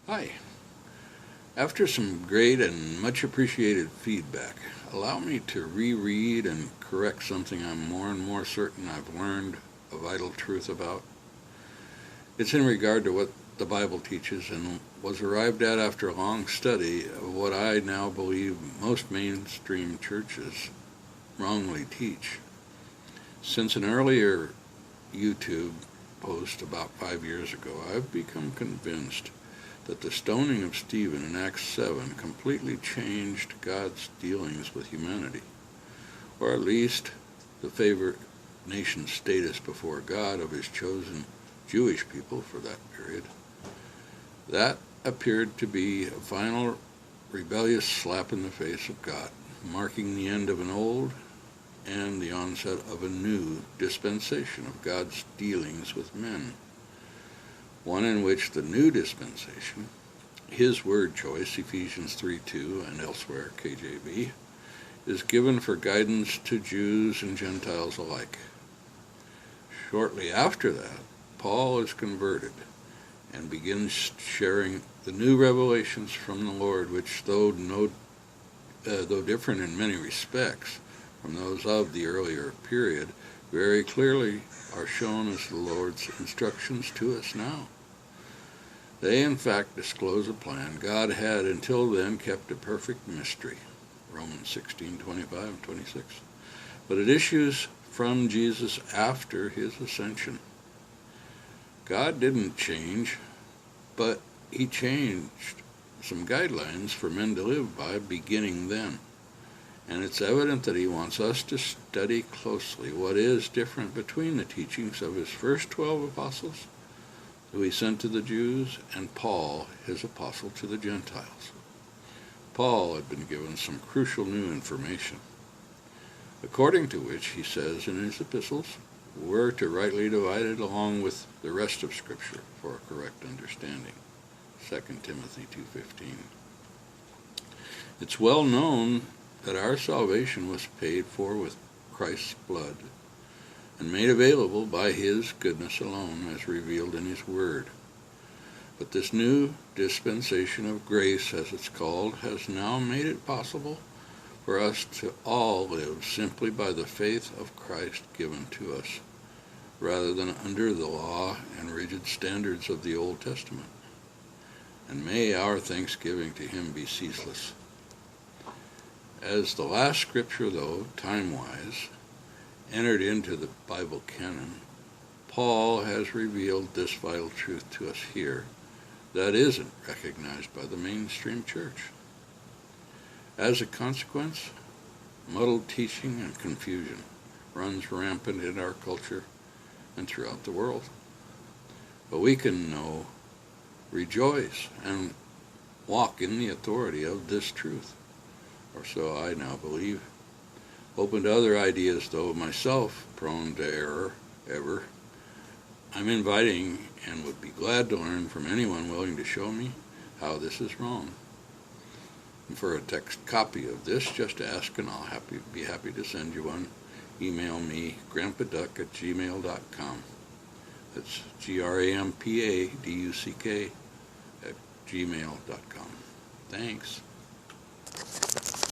Hi. After some great and much appreciated feedback, allow me to reread and correct something I'm more and more certain I've learned a vital truth about. It's in regard to what the Bible teaches and was arrived at after a long study of what I now believe most mainstream churches wrongly teach. Since an earlier YouTube post about 5 years ago, I've become convinced that the stoning of Stephen in Acts 7 completely changed God's dealings with humanity, or at least the favored nation status before God of his chosen Jewish people for that period. That appeared to be a final rebellious slap in the face of God, marking the end of an old and the onset of a new dispensation of God's dealings with men. One in which the new dispensation, his word choice, Ephesians 3:2 and elsewhere, KJV, is given for guidance to Jews and Gentiles alike. Shortly after that, Paul is converted and begins sharing the new revelations from the Lord, which, though different in many respects from those of the earlier period, very clearly are shown as the Lord's instructions to us now. They, in fact, disclose a plan God had until then kept a perfect mystery, Romans 16:25 and 26. But it issues from Jesus after his ascension. God didn't change, but he changed some guidelines for men to live by beginning then. And it's evident that he wants us to study closely what is different between the teachings of his first 12 apostles, who he sent to the Jews, and Paul, his apostle to the Gentiles. Paul had been given some crucial new information, according to which he says in his epistles, we're to rightly divide it along with the rest of Scripture for a correct understanding, 2 Timothy 2:15. It's well known that our salvation was paid for with Christ's blood and made available by his goodness alone, as revealed in his word. But this new dispensation of grace, as it's called, has now made it possible for us to all live simply by the faith of Christ given to us, rather than under the law and rigid standards of the Old Testament. And may our thanksgiving to him be ceaseless. As the last scripture, though, time-wise, entered into the Bible canon, Paul has revealed this vital truth to us here that isn't recognized by the mainstream church. As a consequence, muddled teaching and confusion runs rampant in our culture and throughout the world. But we can know, rejoice, and walk in the authority of this truth, or so I now believe. Open to other ideas, though myself prone to error ever, I'm inviting and would be glad to learn from anyone willing to show me how this is wrong. And for a text copy of this, just ask and I'll be happy to send you one. Email me, grampaduck@gmail.com. That's GRAMPADUCK @gmail.com. Thanks.